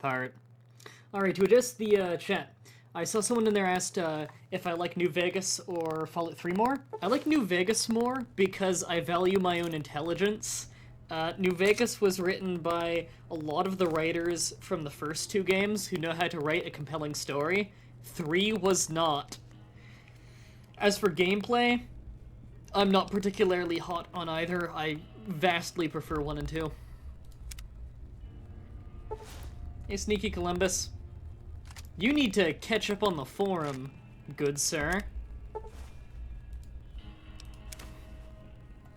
part. Alright, to address the chat, I saw someone in there asked if I like New Vegas or Fallout 3 more. I like New Vegas more because I value my own intelligence. New Vegas was written by a lot of the writers from the first two games who know how to write a compelling story. 3 was not. As for gameplay, I'm not particularly hot on either. I vastly prefer 1 and 2. Hey, Sneaky Columbus. You need to catch up on the forum, good sir.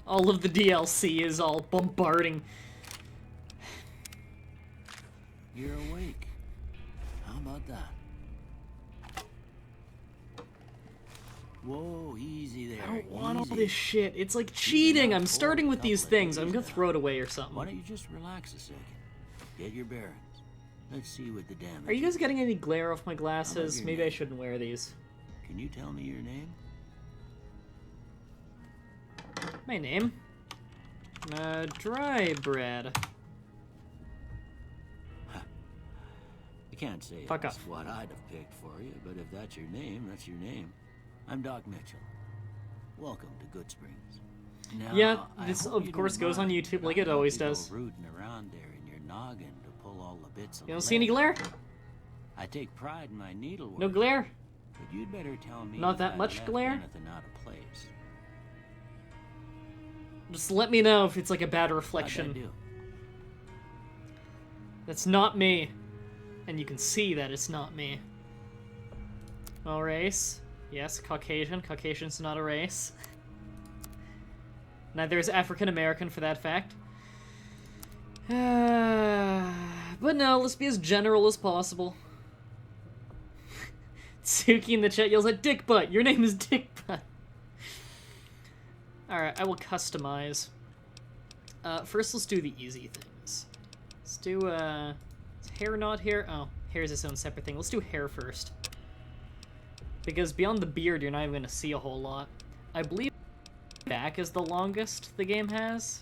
All of the DLC is all bombarding. You're awake. How about that? Whoa, easy there. I don't want easy. all this shit. It's like cheating. I'm starting with these things. I'm gonna throw it away or something. Why don't you just relax a second? Get your bearings. Let's see what the damage Are you guys is. getting any glare off my glasses? your Maybe I name? shouldn't wear these. Can you tell me your name? My name? Mah-Dry-Bread. I can't say Fuck it's off. what I'd have picked for you, but if that's your name, that's your name. I'm Doc Mitchell. Welcome to Goodsprings. Now, Yeah, I this hope of you course don't goes on mind. YouTube I like it hope always you go does. rooting around there in your noggin to pull all the bits of You don't see any glare? I take pride in my needlework. No glare? But you'd better tell me Not if that I much left glare? anything out of place. Just let me know if it's like a bad How'd I reflection. do? That's not me. And you can see that it's not me. Well, race. Yes, Caucasian. Caucasian's not a race. Neither is African American for that fact. But no, let's be as general as possible. Tsuki in the chat yells at Dick Butt. Your name is Dick Butt. Alright, I will customize. First, let's do the easy things. Let's do, is hair not here? Oh, hair is its own separate thing. Let's do hair first. Because beyond the beard, you're not even going to see a whole lot. I believe back is the longest the game has.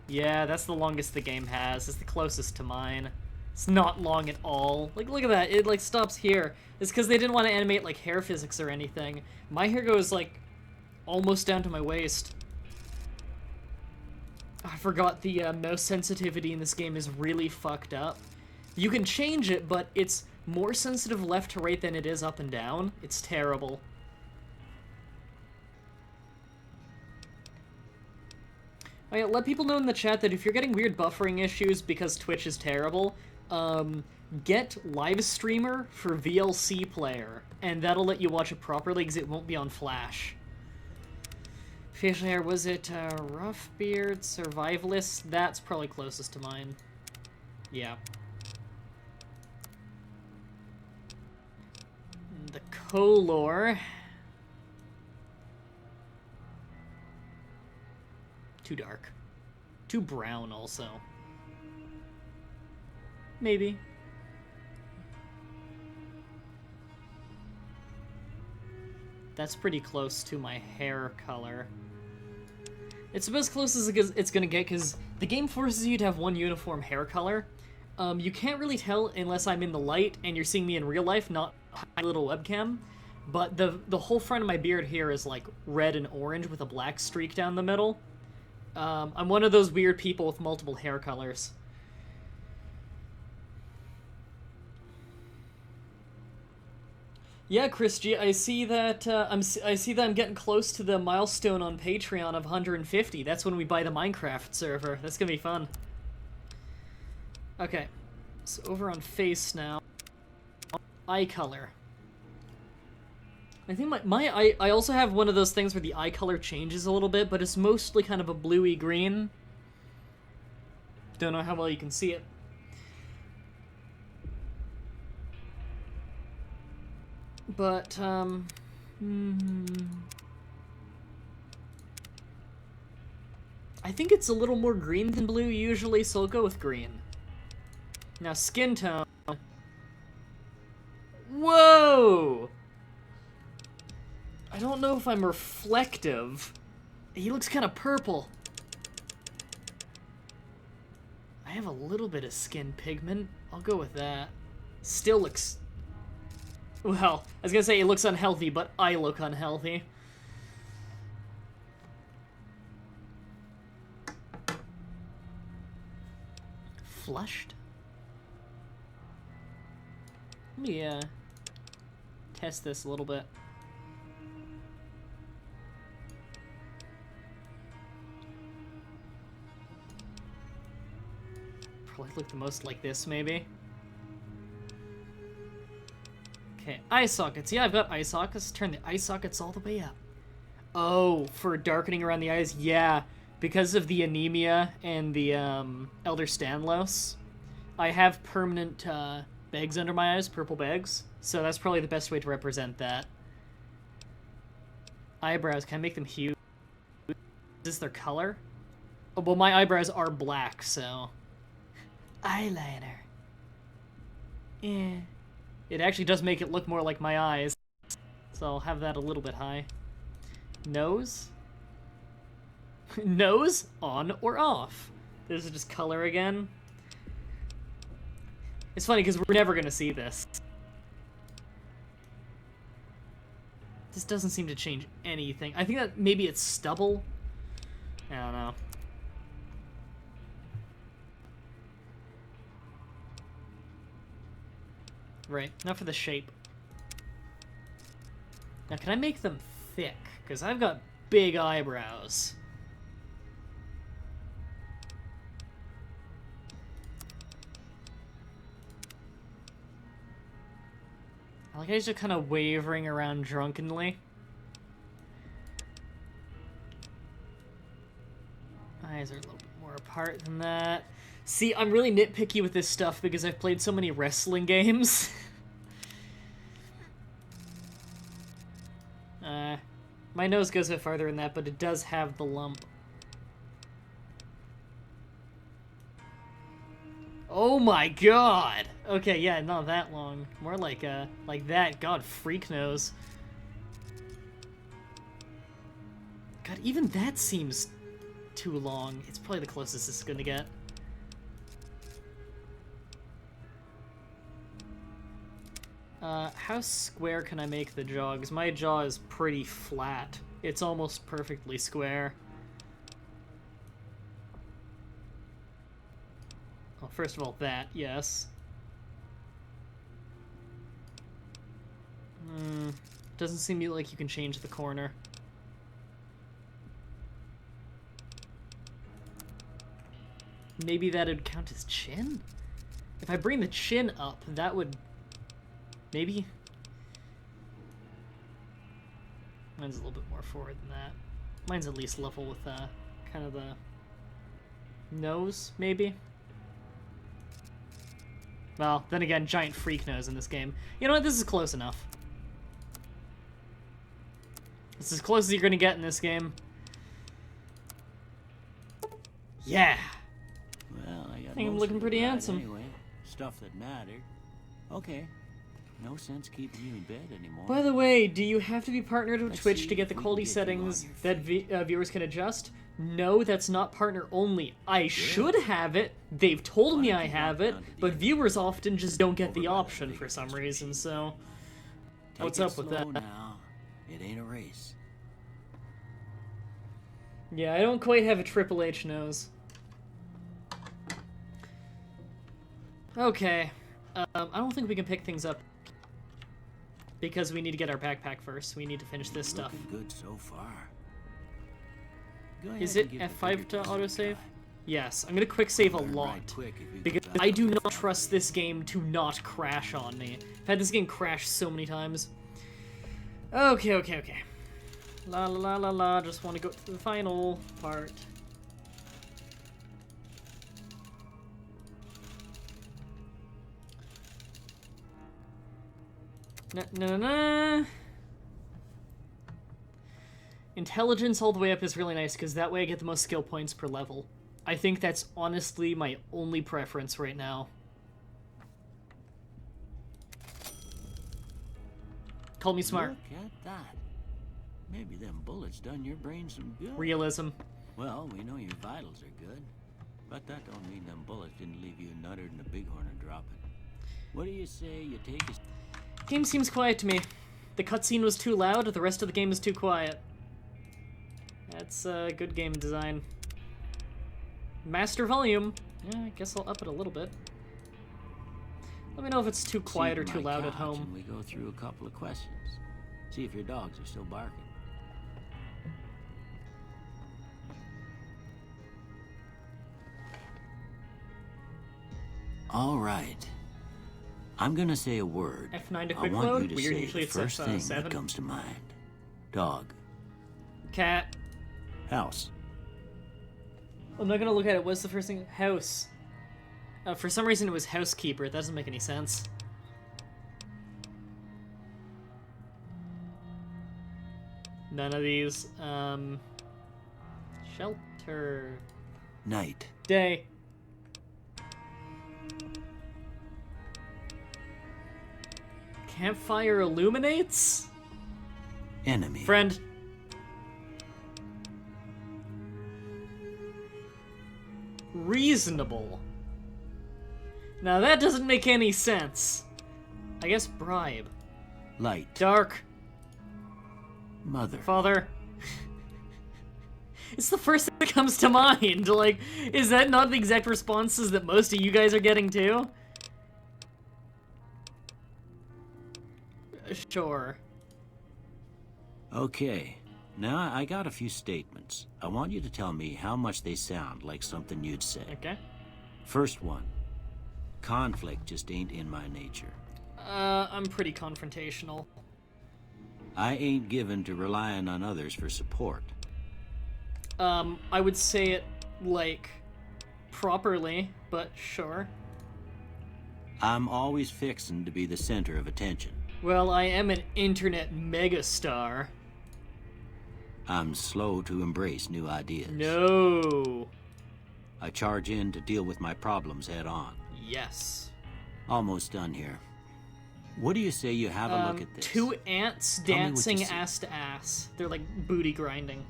Yeah, that's the longest the game has. It's the closest to mine. It's not long at all. Like, look at that. It, like, stops here. It's because they didn't want to animate, like, hair physics or anything. My hair goes, like, almost down to my waist. I forgot the mouse sensitivity in this game is really fucked up. You can change it, but it's more sensitive left to right than it is up and down. It's terrible. Oh yeah, let people know in the chat that if you're getting weird buffering issues because Twitch is terrible, get Live Streamer for VLC Player, and that'll let you watch it properly because it won't be on Flash. Facial hair, was it rough beard, survivalist? That's probably closest to mine. Yeah. The color. Too dark. Too brown, also. Maybe. That's pretty close to my hair color. It's about as close as it's gonna get, because the game forces you to have one uniform hair color. You can't really tell unless I'm in the light and you're seeing me in real life, not a little webcam. But the whole front of my beard here is like red and orange with a black streak down the middle. I'm one of those weird people with multiple hair colors. Yeah, Chris G, I see that I see that I'm getting close to the milestone on Patreon of 150. That's when we buy the Minecraft server. That's gonna be fun. Okay, so over on face now. Eye color. I think I also have one of those things where the eye color changes a little bit, but it's mostly kind of a bluey green. Don't know how well you can see it. But, I think it's a little more green than blue usually, so I'll go with green. Now, skin tone. Whoa! I don't know if I'm reflective. He looks kind of purple. I have a little bit of skin pigment. I'll go with that. Still looks... Well, I was gonna say it looks unhealthy, but I look unhealthy. Flushed? Let me, test this a little bit. Probably look the most like this, maybe. Okay, eye sockets. Yeah, I've got eye sockets. Turn the eye sockets all the way up. Oh, for darkening around the eyes? Yeah, because of the anemia and the Elder Stanlos, I have permanent bags under my eyes, purple bags. So that's probably the best way to represent that. Eyebrows, can I make them huge? Is this their color? Oh, well, my eyebrows are black, so... Eyeliner. Yeah. It actually does make it look more like my eyes. So I'll have that a little bit high. Nose? Nose? On or off? This is just color again. It's funny because we're never gonna see this. This doesn't seem to change anything. I think that maybe it's stubble. I don't know. Right, now for the shape. Now, can I make them thick? Because I've got big eyebrows. I like how he's just kind of wavering around drunkenly. Eyes are a little bit more apart than that. See, I'm really nitpicky with this stuff because I've played so many wrestling games. My nose goes a bit farther than that, but it does have the lump. Oh my god! Okay, yeah, not that long. More like that. God, freak nose. God, even that seems too long. It's probably the closest it's gonna get. How square can I make the jaw? Because my jaw is pretty flat. It's almost perfectly square. Well, first of all, that, yes. Doesn't seem like you can change the corner. Maybe that'd count as chin? If I bring the chin up, that would... Maybe? Mine's a little bit more forward than that. Mine's at least level with, kind of the nose, maybe? Well, then again, giant freak nose in this game. You know what? This is close enough. This is as close as you're gonna get in this game. Yeah! Well, I think I'm looking pretty handsome. Anyway, stuff that mattered. Okay. No sense keeping you in bed anymore. By the way, do you have to be partnered with Twitch to get the quality settings that viewers can adjust? No, that's not partner only. I should have it. They've told me I have it, but viewers often just don't get the option for some reason, so... What's up with that? Now. It ain't a race. Yeah, I don't quite have a Triple H nose. Okay. I don't think we can pick things up. Because we need to get our backpack first. We need to finish this stuff. Looking good so far. Is it F5 to autosave? Yes, I'm gonna quick save a lot. Because I do not trust this game to not crash on me. I've had this game crash so many times. Okay. La la la la la, just want to go to the final part. Na. Intelligence all the way up is really nice, because that way I get the most skill points per level. I think that's honestly my only preference right now. Call me smart. Look at that. Maybe them bullets done your brain some good. Realism. Well, we know your vitals are good. But that don't mean them bullets didn't leave you nuttered and a bighorn and dropping. What do you say you take a... Game seems quiet to me. The cutscene was too loud, the rest of the game is too quiet. That's good game design. Master volume. Yeah, I guess I'll up it a little bit. Let me know if it's too quiet or too loud at home. And we go through a couple of questions. See if your dogs are still barking. All right. I'm gonna say a word. F9 to I quick want load? you to Weird, say usually the it's first thing F7. that comes to mind. Dog. Cat. House. I'm not gonna look at it. What's the first thing? House. For some reason it was housekeeper. That doesn't make any sense. None of these. Shelter. Night. Day. Campfire illuminates? Enemy. Friend. Reasonable. Now that doesn't make any sense. I guess bribe. Light. Dark. Mother. Father. It's the first thing that comes to mind. Like, is that not the exact responses that most of you guys are getting too? Sure. Okay. Now I got a few statements. I want you to tell me how much they sound like something you'd say. Okay. First one. Conflict just ain't in my nature. I'm pretty confrontational. I ain't given to relying on others for support. I would say it, like, properly, but sure. I'm always fixin' to be the center of attention. Well, I am an internet megastar. I'm slow to embrace new ideas. No. I charge in to deal with my problems head on. Yes. Almost done here. What do you say you have a look at this? Two ants Tell me what you dancing see. ass to ass. They're like booty grinding.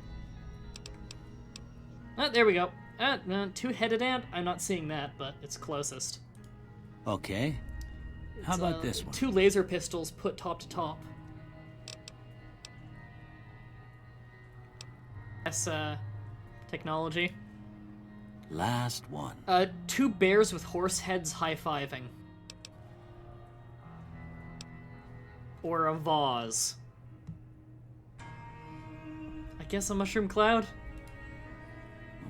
Ah, there we go. Two-headed ant? I'm not seeing that, but it's closest. Okay. How It's, about this one? Two laser pistols put top to top. That's, technology. Last one. Two bears with horse heads high-fiving. Or a vase. I guess a mushroom cloud?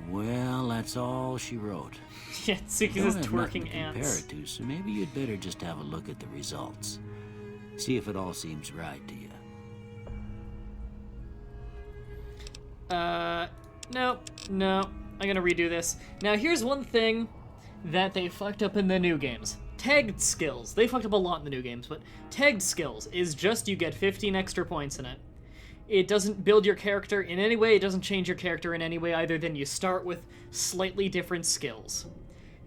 Well, that's all she wrote. Yeah, I Tsuki don't says have nothing twerking to compare ants. it to, so maybe you'd better just have a look at the results. See if it all seems right to you. No. I'm gonna redo this. Now, here's one thing that they fucked up in the new games. Tagged skills. They fucked up a lot in the new games, but tagged skills is just you get 15 extra points in it. It doesn't build your character in any way, it doesn't change your character in any way either than you start with slightly different skills.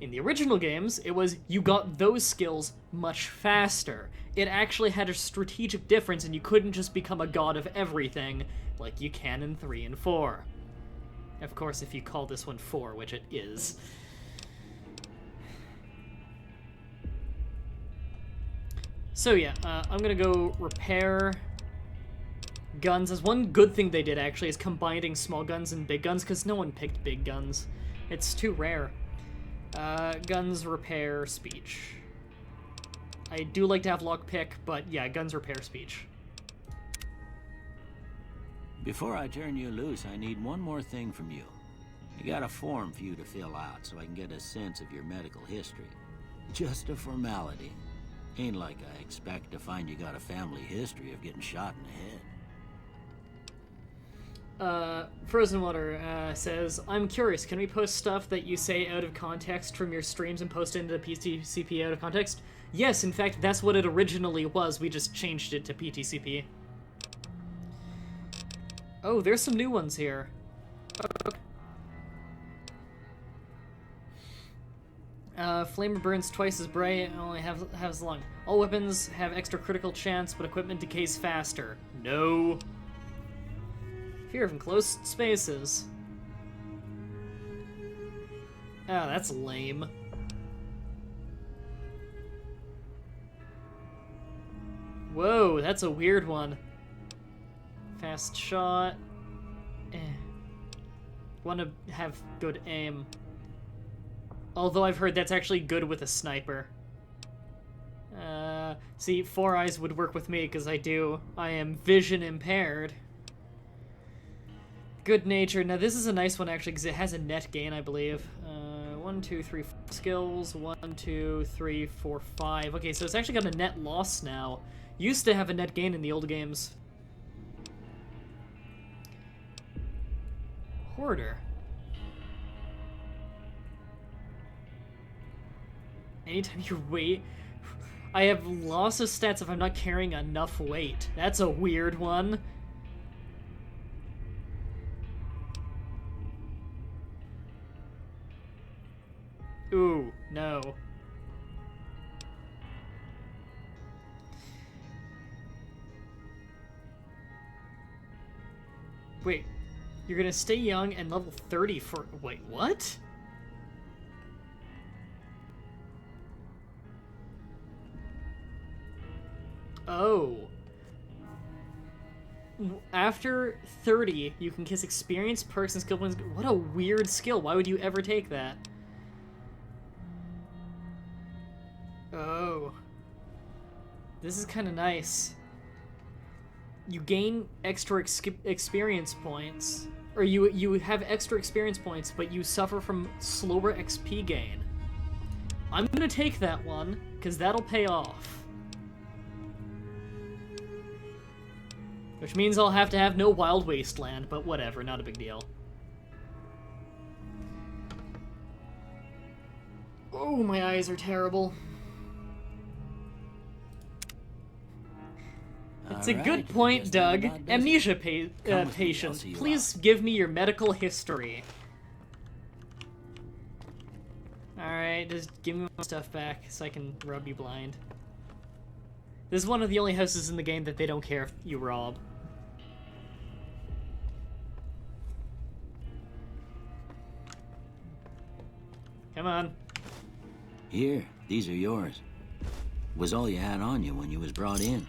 In the original games, it was you got those skills much faster. It actually had a strategic difference and you couldn't just become a god of everything like you can in 3 and 4. Of course, if you call this one 4, which it is. So yeah, I'm gonna go repair guns. As one good thing they did, actually, is combining small guns and big guns, because no one picked big guns. It's too rare. Guns, repair, speech. I do like to have lockpick, but yeah, guns, repair, speech. Before I turn you loose, I need one more thing from you. I got a form for you to fill out so I can get a sense of your medical history. Just a formality. Ain't like I expect to find you got a family history of getting shot in the head. Frozen Water says, I'm curious, can we post stuff that you say out of context from your streams and post it into PTCP out of context? Yes, in fact, that's what it originally was. We just changed it to PTCP. Oh, there's some new ones here. Flamer burns twice as bright, only have as long. All weapons have extra critical chance, but equipment decays faster. No. Fear of enclosed spaces. Oh, that's lame. Whoa, that's a weird one. Fast shot. Want to have good aim. Although I've heard that's actually good with a sniper. See, 4 eyes would work with me because I am vision impaired. Good nature. Now this is a nice one actually because it has a net gain, I believe. 1, 2, 3, 4 skills. 1, 2, 3, 4, 5. Okay, so it's actually got a net loss now. Used to have a net gain in the old games. Hoarder. Anytime you weight... I have loss of stats if I'm not carrying enough weight. That's a weird one. Ooh, no. Wait, you're gonna stay young and level 30 for... Wait, what? Oh. After 30, you can kiss experienced perks and skill points. What a weird skill. Why would you ever take that? Oh. This is kind of nice. You gain extra experience points. Or you have extra experience points, but you suffer from slower XP gain. I'm gonna take that one, because that'll pay off. Which means I'll have to have no wild wasteland, but whatever, not a big deal. Oh, my eyes are terrible. It's a good point, Doug. Amnesia patient, please give me your medical history. Alright, just give me my stuff back so I can rub you blind. This is one of the only houses in the game that they don't care if you rob. Come on. Here, these are yours. Was all you had on you when you was brought in.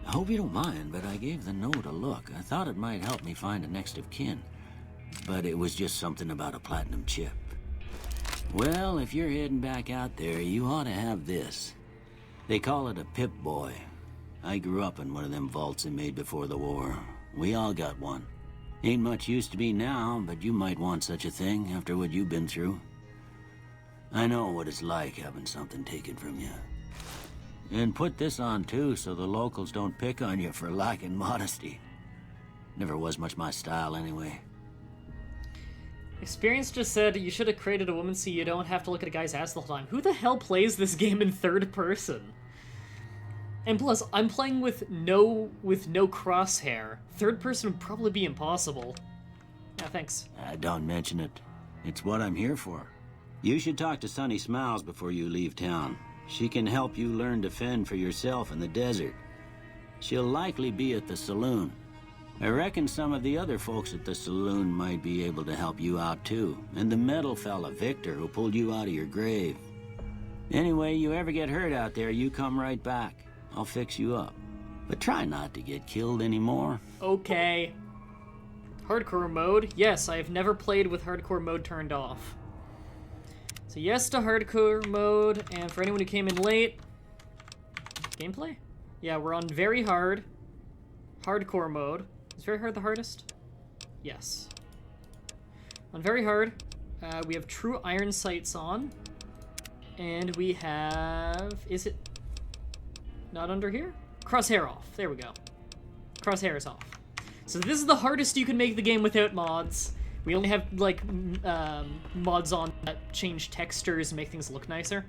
I hope you don't mind, but I gave the note a look. I thought it might help me find a next of kin. But it was just something about a platinum chip. Well, if you're heading back out there, you ought to have this. They call it a Pip-Boy. I grew up in one of them vaults they made before the war. We all got one. Ain't much use to me now, but you might want such a thing after what you've been through. I know what it's like having something taken from you. And put this on too, so the locals don't pick on you for lacking modesty. Never was much my style anyway. Experience just said you should have created a woman so you don't have to look at a guy's ass the whole time. Who the hell plays this game in third person? And plus, I'm playing with no crosshair. Third person would probably be impossible. Yeah, thanks. Don't mention it. It's what I'm here for. You should talk to Sunny Smiles before you leave town. She can help you learn to fend for yourself in the desert. She'll likely be at the saloon. I reckon some of the other folks at the saloon might be able to help you out too. And the metal fella, Victor, who pulled you out of your grave. Anyway, you ever get hurt out there, you come right back. I'll fix you up. But try not to get killed anymore. Okay. Hardcore mode? Yes, I have never played with hardcore mode turned off. So yes to hardcore mode, and for anyone who came in late... Gameplay? Yeah, we're on very hard. Hardcore mode. Is very hard the hardest? Yes. On very hard, we have true iron sights on. And we have... Is it not under here? Crosshair off. There we go. Crosshair is off. So this is the hardest you can make the game without mods. We only have, like, mods on that change textures and make things look nicer.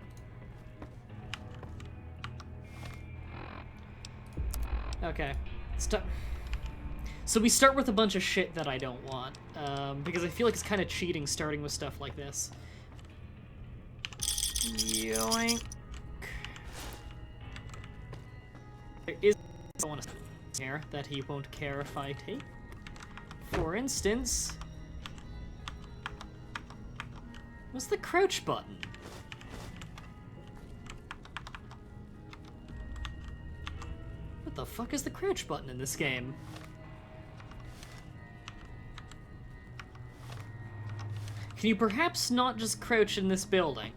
Okay. So we start with a bunch of shit that I don't want, because I feel like it's kind of cheating starting with stuff like this. Yoink. There is someone here that he won't care if I take. For instance... What's the crouch button? What the fuck is the crouch button in this game? Can you perhaps not just crouch in this building?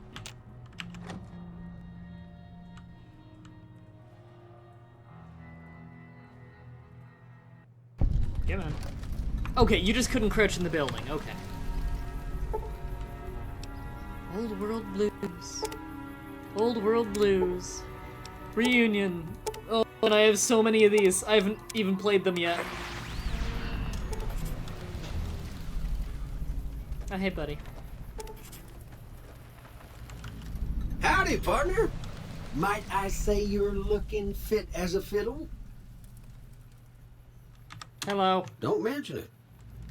Come on. Okay, you just couldn't crouch in the building. Okay. Old World Blues. Old World Blues. Reunion. Oh, and I have so many of these. I haven't even played them yet. Oh, hey, buddy. Howdy, partner. Might I say you're looking fit as a fiddle? Hello. Don't mention it.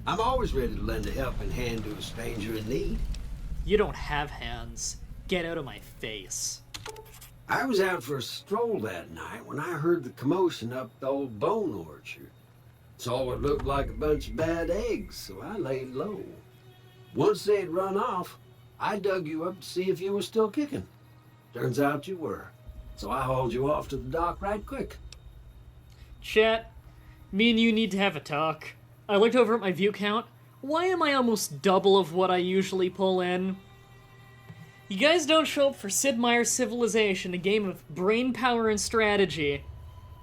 I'm always ready to lend a helping hand to a stranger in need. You don't have hands. Get out of my face. I was out for a stroll that night when I heard the commotion up the old bone orchard. Saw what looked like a bunch of bad eggs, so I laid low. Once they'd run off, I dug you up to see if you were still kicking. Turns out you were, so I hauled you off to the dock right quick. Chat, me and you need to have a talk. I looked over at my view count. Why am I almost double of what I usually pull in? You guys don't show up for Sid Meier's Civilization, a game of brain power and strategy,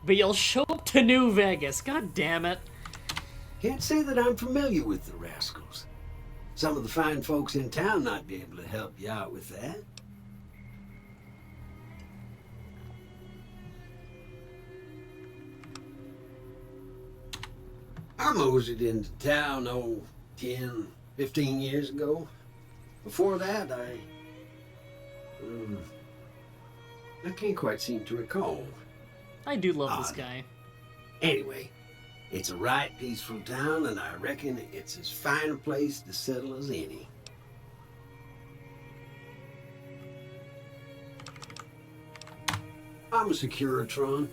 but you'll show up to New Vegas. God damn it. Can't say that I'm familiar with the rascals. Some of the fine folks in town might be able to help you out with that. I moseyed into town, 10, 15 years ago. Before that, I can't quite seem to recall. I do love this guy. Anyway, it's a right peaceful town, and I reckon it's as fine a place to settle as any. I'm a Securitron.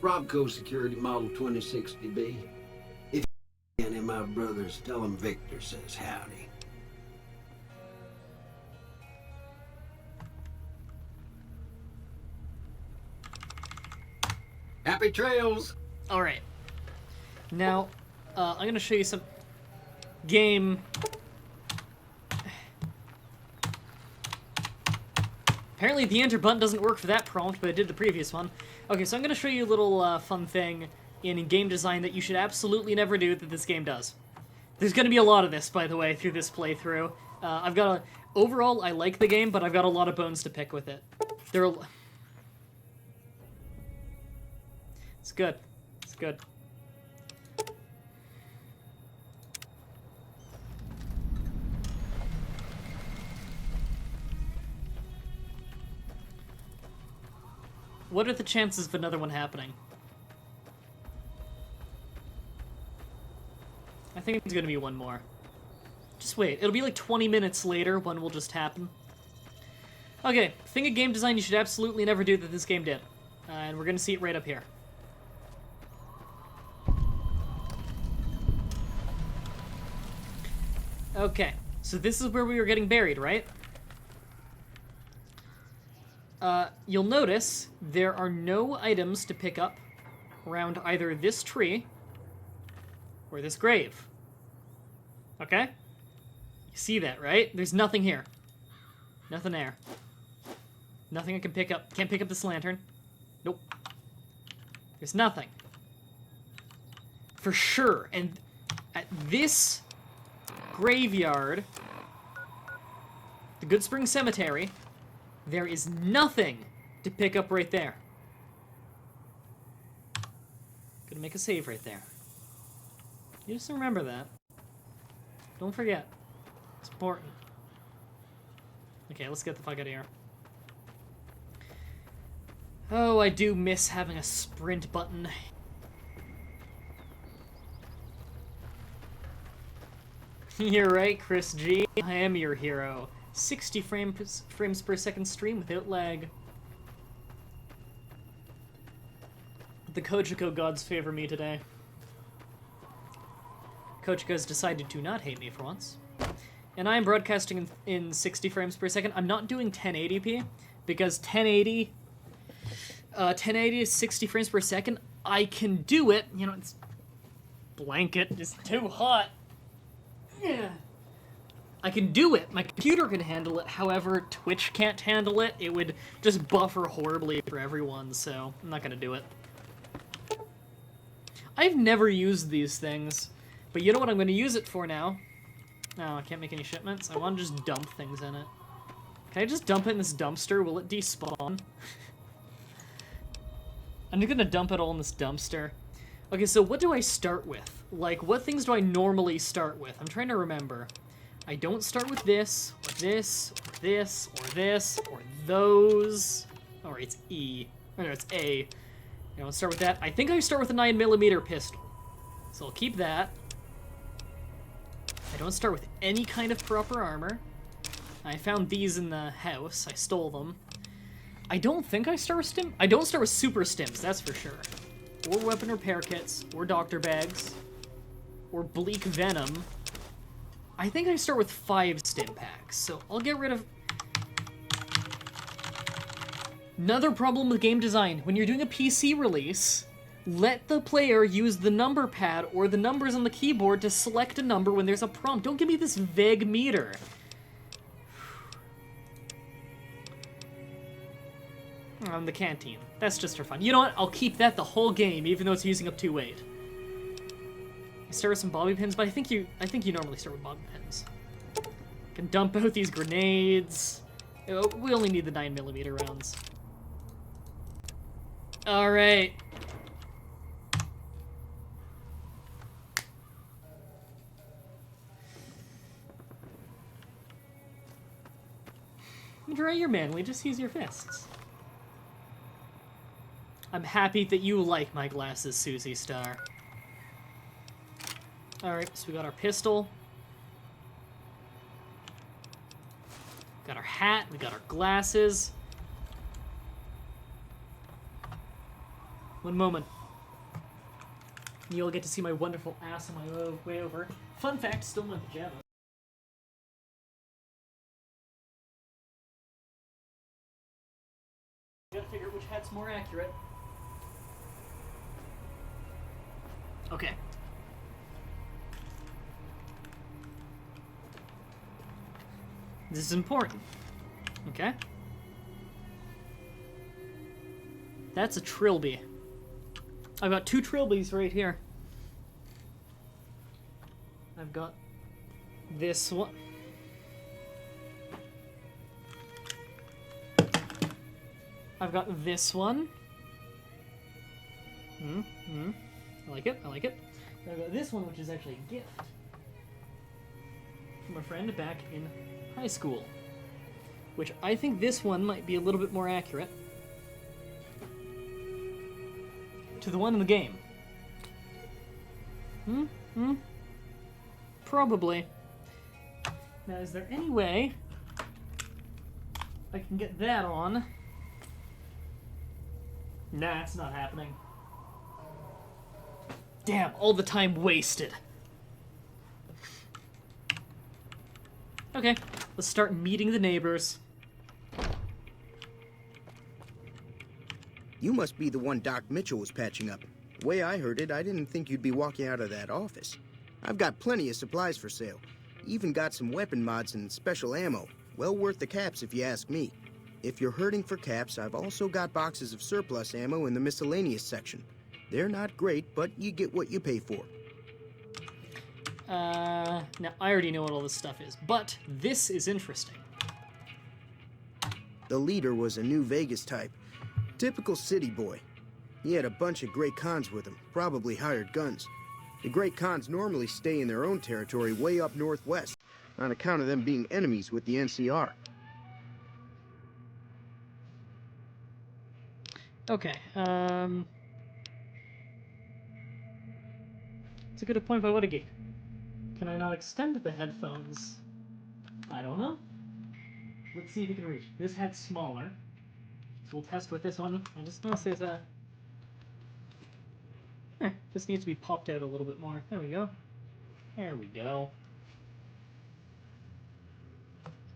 Robco Security Model 2060B. If any of my brothers, tell them Victor says howdy. Happy trails! Alright. Now, I'm gonna show you some game. Apparently the enter button doesn't work for that prompt, but it did the previous one. Okay, so I'm gonna show you a little fun thing in game design that you should absolutely never do that this game does. There's gonna be a lot of this, by the way, through this playthrough. Overall, I like the game, but I've got a lot of bones to pick with it. It's good. It's good. What are the chances of another one happening? I think it's gonna be one more. Just wait. It'll be like 20 minutes later, one will just happen. Okay, thing of game design you should absolutely never do that this game did. And we're gonna see it right up here. Okay, so this is where we were getting buried, right? You'll notice there are no items to pick up around either this tree or this grave. Okay? You see that, right? There's nothing here. Nothing there. Nothing I can pick up. Can't pick up this lantern. Nope. There's nothing. For sure. And at this graveyard, the Goodsprings Cemetery, there is nothing to pick up right there. Gonna make a save right there. You just remember that. Don't forget. It's important. Okay, let's get the fuck out of here. Oh, I do miss having a sprint button. You're right, Chris G. I am your hero. 60 frames per second stream without lag. The Kojiko gods favor me today. Kojiko's decided to not hate me for once. and I'm broadcasting in 60 frames per second. I'm not doing 1080p because 1080 is 60 frames per second. I can do it. You know, it's blanket is too hot. Yeah. I can do it. My computer can handle it. However, Twitch can't handle it. It would just buffer horribly for everyone, so I'm not gonna do it. I've never used these things, but you know what I'm gonna use it for now? No, I can't make any shipments. I want to just dump things in it. Can I just dump it in this dumpster? Will it despawn? I'm just gonna dump it all in this dumpster. Okay, so what do I start with? Like, what things do I normally start with? I'm trying to remember. I don't start with this, or this, or this, or this, or those. Or it's E. Or no, it's A. I don't start with that. I think I start with a 9mm pistol. So I'll keep that. I don't start with any kind of proper armor. I found these in the house. I stole them. I don't think I start with stim. I don't start with super stims, that's for sure. Or weapon repair kits, or doctor bags, or bleak venom. I think I start with 5 stim packs, so I'll get rid of... Another problem with game design. When you're doing a PC release, let the player use the number pad or the numbers on the keyboard to select a number when there's a prompt. Don't give me this vague meter. The canteen. That's just for fun. You know what? I'll keep that the whole game, even though it's using up 2 weight. I start with some bobby pins, but I think you normally start with bobby pins. Can dump out these grenades. We only need the 9mm rounds. All right. Draw your manly, just use your fists. I'm happy that you like my glasses, Susie Star. Alright, so we got our pistol. Got our hat, we got our glasses. One moment. You'll get to see my wonderful ass on my way over. Fun fact, still in my pajamas. Gotta figure out which hat's more accurate. Okay. This is important. Okay. That's a trilby. I've got 2 trilbies right here. I've got this one. I've got this one. I like it, I like it. I've got this one, which is actually a gift from a friend back in high school. Which I think this one might be a little bit more accurate to the one in the game. Probably. Now, is there any way I can get that on? Nah, it's not happening. Damn, all the time wasted. Okay, let's start meeting the neighbors. You must be the one Doc Mitchell was patching up. The way I heard it, I didn't think you'd be walking out of that office. I've got plenty of supplies for sale. Even got some weapon mods and special ammo. Well worth the caps if you ask me. If you're hurting for caps, I've also got boxes of surplus ammo in the miscellaneous section. They're not great, but you get what you pay for. Now I already know what all this stuff is, but this is interesting. The leader was a New Vegas type. Typical city boy. He had a bunch of Great Khans with him, probably hired guns. The Great Khans normally stay in their own territory way up northwest, on account of them being enemies with the NCR. Okay, it's a good point by Linkage. Can I not extend the headphones? I don't know. Let's see if we can reach. This head's smaller. So we'll test with this one. I just noticed there's a... this needs to be popped out a little bit more. There we go. There we go.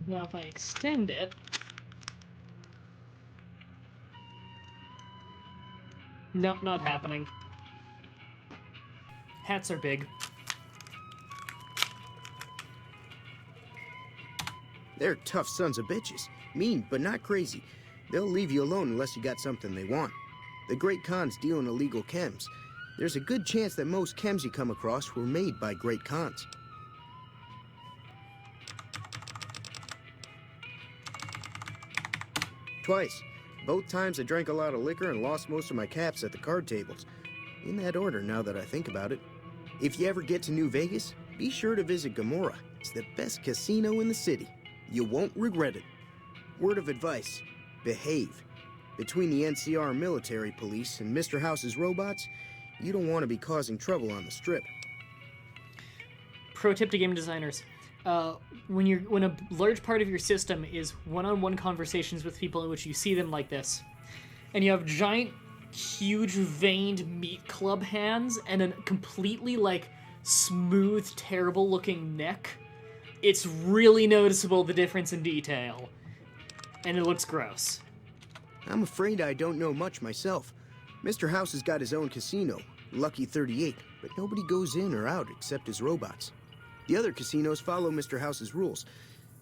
Now if I extend it... Nope, not happening. Hats are big. They're tough sons of bitches. Mean, but not crazy. They'll leave you alone unless you got something they want. The Great Khans deal in illegal chems. There's a good chance that most chems you come across were made by Great Khans. Twice. Both times I drank a lot of liquor and lost most of my caps at the card tables. In that order, now that I think about it. If you ever get to New Vegas, be sure to visit Gomorrah. It's the best casino in the city. You won't regret it. Word of advice, behave. Between the NCR military police and Mr. House's robots, you don't want to be causing trouble on the strip. Pro tip to game designers. When a large part of your system is one-on-one conversations with people in which you see them like this, and you have giant, huge, veined meat club hands and a completely, like, smooth, terrible-looking neck, it's really noticeable the difference in detail. And it looks gross. I'm afraid I don't know much myself. Mr. House has got his own casino, Lucky 38, but nobody goes in or out except his robots. The other casinos follow Mr. House's rules,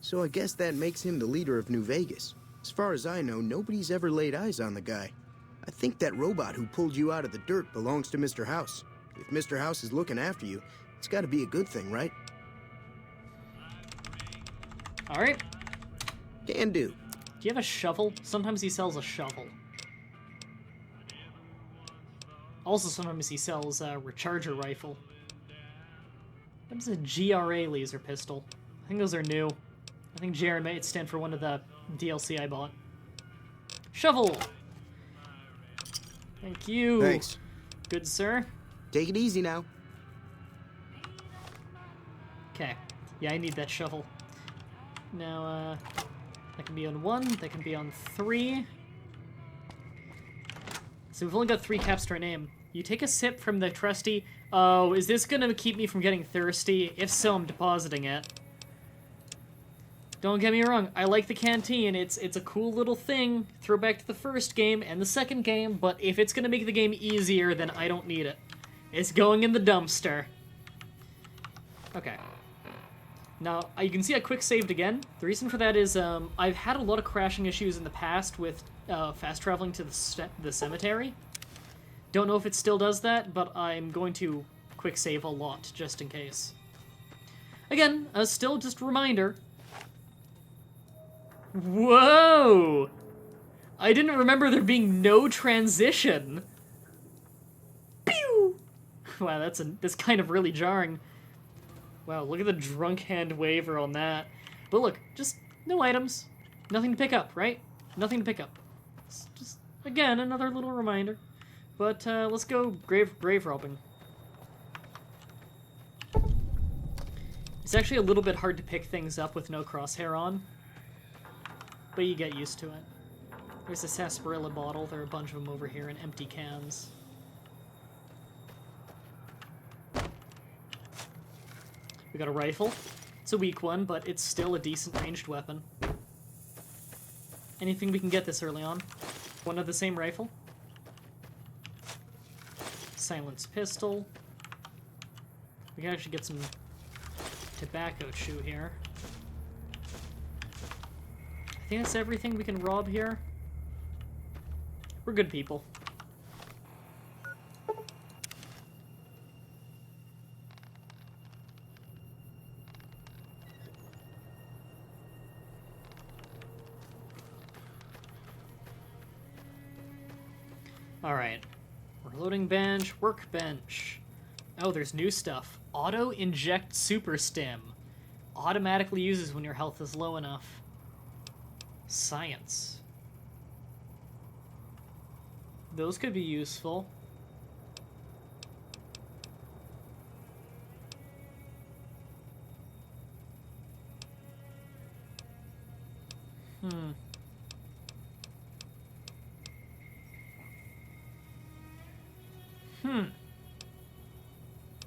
so I guess that makes him the leader of New Vegas. As far as I know, nobody's ever laid eyes on the guy. I think that robot who pulled you out of the dirt belongs to Mr. House. If Mr. House is looking after you, it's gotta be a good thing, right? Alright. Can do. Do you have a shovel? Sometimes he sells a shovel. Also, sometimes he sells a recharger rifle. What's a GRA laser pistol? I think those are new. I think GRA might stand for one of the DLC I bought. Shovel! Thank you. Thanks. Good sir. Take it easy now. Okay. Yeah, I need that shovel. Now, that can be on 1, that can be on 3. So we've only got 3 caps to our name. You take a sip from the trusty... Oh, is this gonna keep me from getting thirsty? If so, I'm depositing it. Don't get me wrong, I like the canteen. It's a cool little thing. Throw back to the first game and the second game, but if it's gonna make the game easier, then I don't need it. It's going in the dumpster. Okay. Now, you can see I quick saved again. The reason for that is I've had a lot of crashing issues in the past with fast traveling to the cemetery. Don't know if it still does that, but I'm going to quick save a lot, just in case. Again, still just a reminder. Whoa! I didn't remember there being no transition. Pew! Wow, that's kind of really jarring. Wow, look at the drunk hand waver on that. But look, just no items. Nothing to pick up, right? Nothing to pick up. It's just, again, another little reminder. But let's go grave robbing. It's actually a little bit hard to pick things up with no crosshair on. But you get used to it. There's a sarsaparilla bottle. There are a bunch of them over here in empty cans. We got a rifle. It's a weak one, but it's still a decent ranged weapon. Anything we can get this early on? One of the same rifle. Silenced pistol. We can actually get some tobacco chew here. I think that's everything we can rob here. We're good people. Alright. Reloading bench, workbench. Oh, there's new stuff. Auto inject super stim. Automatically uses when your health is low enough. Science. Those could be useful.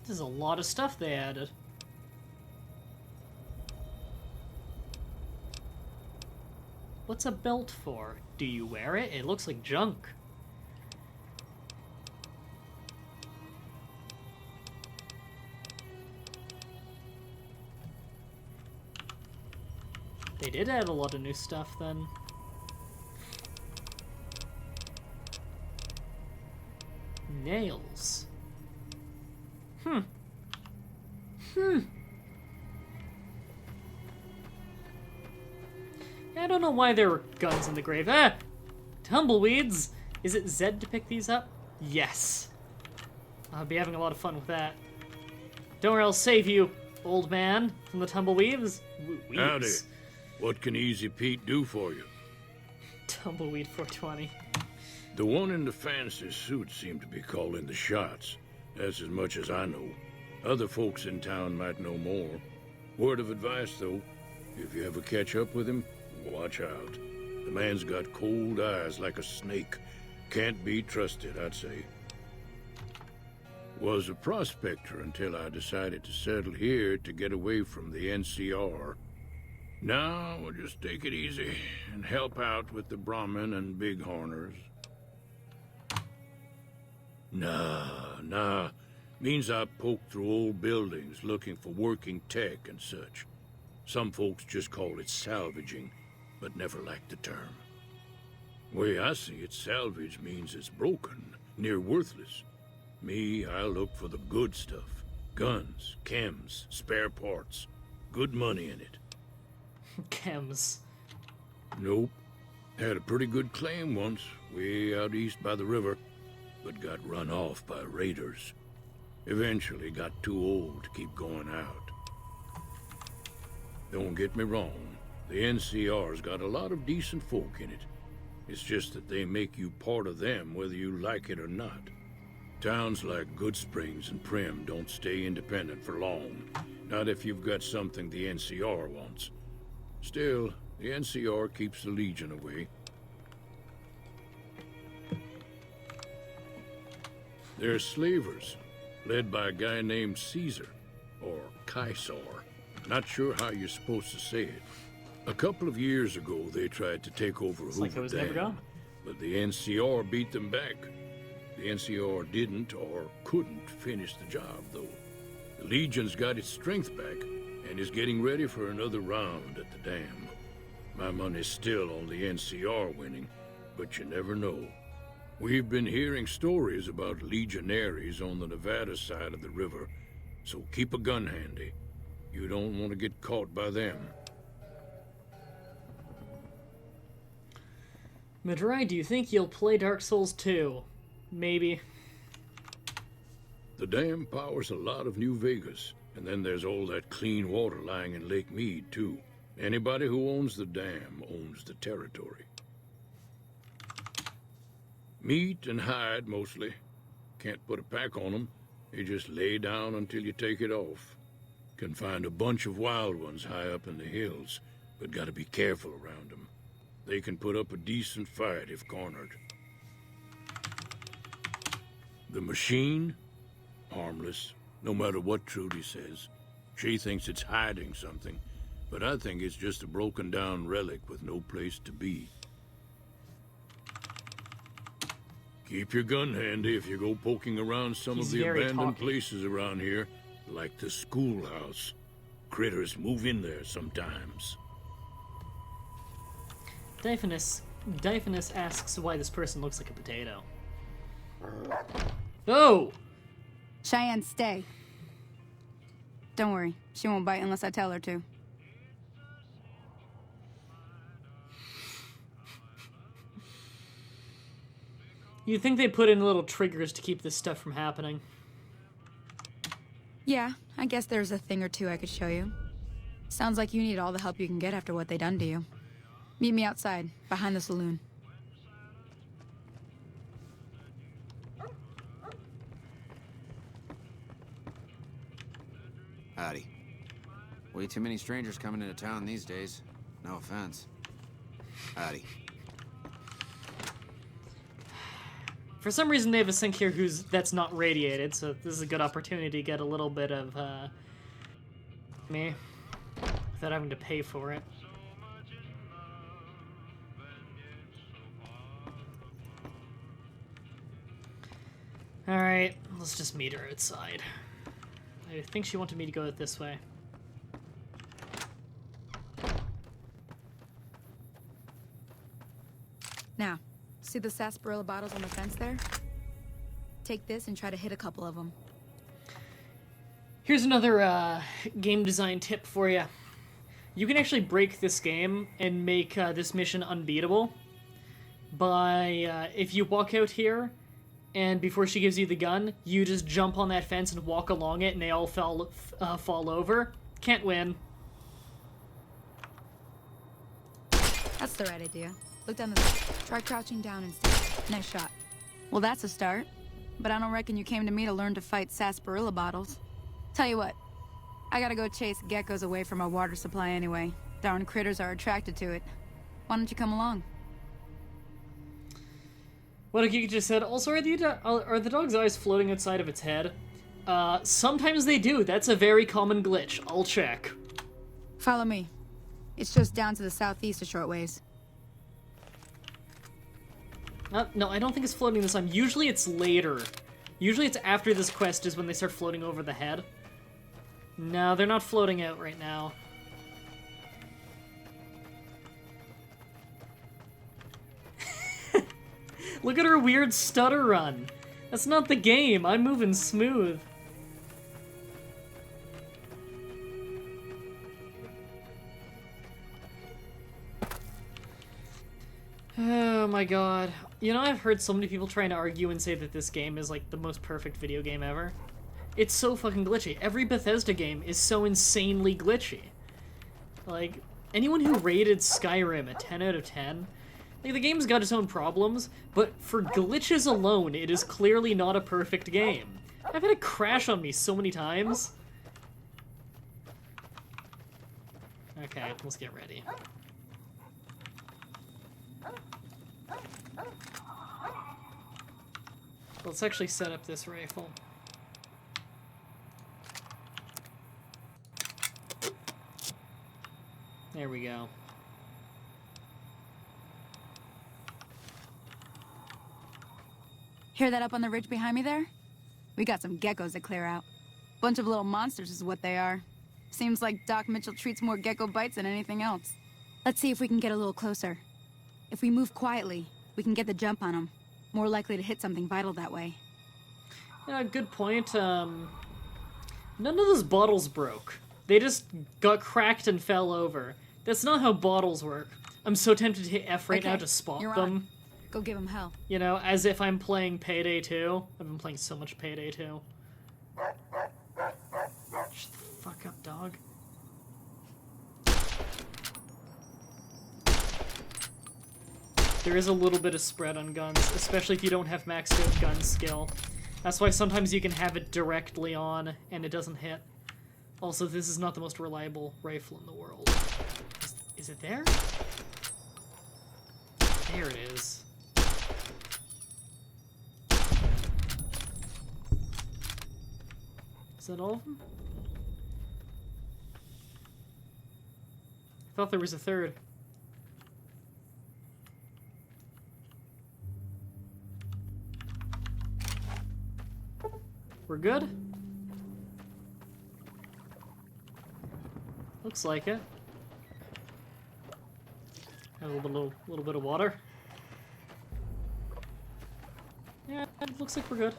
There's a lot of stuff they added. What's a belt for? Do you wear it? It looks like junk. They did add a lot of new stuff then. Nails. Yeah, I don't know why there were guns in the grave. Ah! Tumbleweeds! Is it Zed to pick these up? Yes. I'll be having a lot of fun with that. Don't worry, I'll save you, old man, from the tumbleweeds. Weeds. Howdy. What can Easy Pete do for you? Tumbleweed 420. The one in the fancy suit seemed to be calling the shots. That's as much as I know. Other folks in town might know more. Word of advice, though, if you ever catch up with him, watch out. The man's got cold eyes like a snake. Can't be trusted, I'd say. Was a prospector until I decided to settle here to get away from the NCR. Now, we'll just take it easy and help out with the Brahmin and Bighorners. Nah. Means I poke through old buildings looking for working tech and such. Some folks just call it salvaging, but never liked the term. Way I see it, salvage means it's broken, near worthless. Me, I look for the good stuff. Guns, chems, spare parts. Good money in it. Chems. Nope. Had a pretty good claim once, way out east by the river, but got run off by raiders. Eventually got too old to keep going out. Don't get me wrong, the NCR's got a lot of decent folk in it. It's just that they make you part of them whether you like it or not. Towns like Goodsprings and Prim don't stay independent for long, not if you've got something the NCR wants. Still, the NCR keeps the Legion away. They're slavers, led by a guy named Caesar, or Caesar. Not sure how you're supposed to say it. A couple of years ago, they tried to take over It's like it Hoover was never Dam, gone. but the NCR beat them back. The NCR didn't or couldn't finish the job, though. The Legion's got its strength back and is getting ready for another round at the dam. My money's still on the NCR winning, but you never know. We've been hearing stories about legionaries on the Nevada side of the river, so keep a gun handy. You don't want to get caught by them. Mah-Dry, do you think you'll play Dark Souls 2? Maybe. The dam powers a lot of New Vegas, and then there's all that clean water lying in Lake Mead, too. Anybody who owns the dam owns the territory. Meat and hide, mostly. Can't put a pack on them. You just lay down until you take it off. Can find a bunch of wild ones high up in the hills, but gotta be careful around them. They can put up a decent fight if cornered. The machine? Harmless, no matter what Trudy says. She thinks it's hiding something, but I think it's just a broken down relic with no place to be. Keep your gun handy if you go poking around some He's of the very abandoned talky. places around here, like the schoolhouse. Critters move in there sometimes. Dyphonus asks why this person looks like a potato. Oh! Cheyenne, stay. Don't worry, she won't bite unless I tell her to. You'd think they put in little triggers to keep this stuff from happening. Yeah, I guess there's a thing or two I could show you. Sounds like you need all the help you can get after what they done to you. Meet me outside, behind the saloon. Howdy. Way too many strangers coming into town these days. No offense. Howdy. For some reason, they have a sink here that's not radiated, so this is a good opportunity to get a little bit of me without having to pay for it. Alright, let's just meet her outside. I think she wanted me to go it this way. Now, see the sarsaparilla bottles on the fence there? Take this and try to hit a couple of them. Here's another game design tip for you. You can actually break this game and make this mission unbeatable by, if you walk out here, and before she gives you the gun, you just jump on that fence and walk along it, and they all fall over. Can't win. That's the right idea. Look down the... Try crouching down instead. Nice shot. Well, that's a start. But I don't reckon you came to me to learn to fight sarsaparilla bottles. Tell you what, I gotta go chase geckos away from our water supply anyway. Darn critters are attracted to it. Why don't you come along? What Akika just said, also, are the dog's eyes floating outside of its head? Sometimes they do. That's a very common glitch. I'll check. Follow me. It's just down to the southeast a short ways. No, I don't think it's floating this time. Usually it's later. Usually it's after this quest is when they start floating over the head. No, they're not floating out right now. Look at her weird stutter run. That's not the game. I'm moving smooth. Oh my god. You know, I've heard so many people trying to argue and say that this game is like the most perfect video game ever. It's so fucking glitchy. Every Bethesda game is so insanely glitchy. Like, anyone who rated Skyrim a 10 out of 10, like, the game's got its own problems, but for glitches alone, it is clearly not a perfect game. I've had it crash on me so many times. Okay, let's get ready. Let's actually set up this rifle. There we go. Hear that up on the ridge behind me there? We got some geckos to clear out. Bunch of little monsters is what they are. Seems like Doc Mitchell treats more gecko bites than anything else. Let's see if we can get a little closer. If we move quietly, we can get the jump on them. More likely to hit something vital that way. Yeah, good point. None of those bottles broke. They just got cracked and fell over. That's not how bottles work. I'm so tempted to hit F right now to spot you're them. on. Go give them hell. You know, as if I'm playing Payday 2. I've been playing so much Payday 2. Shut the fuck up, dog. There is a little bit of spread on guns, especially if you don't have maxed out gun skill. That's why sometimes you can have it directly on and it doesn't hit. Also, this is not the most reliable rifle in the world. Is it there? There it is. Is that all of them? I thought there was a third. We're good? Looks like it. Have a little bit of water. Yeah, it looks like we're good.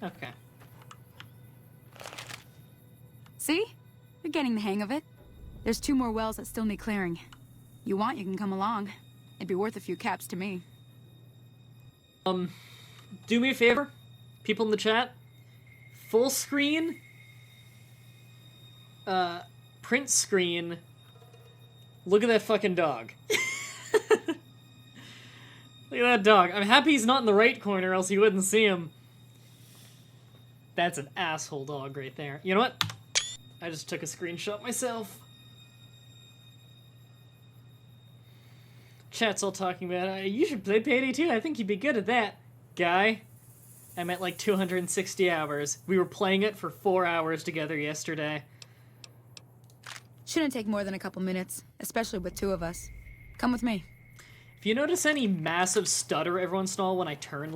Okay. See? You're getting the hang of it. There's 2 more wells that still need clearing. You want, you can come along. It'd be worth a few caps to me. Do me a favor, people in the chat. Full screen, print screen. Look at that fucking dog. Look at that dog. I'm happy he's not in the right corner, else you wouldn't see him. That's an asshole dog right there. You know what? I just took a screenshot myself. Chat's all talking about, you should play Payday 2. I think you'd be good at that. Guy, I meant like 260 hours. We were playing it for 4 hours together yesterday. Shouldn't take more than a couple minutes, especially with two of us. Come with me. If you notice any massive stutter every once in a while when I turn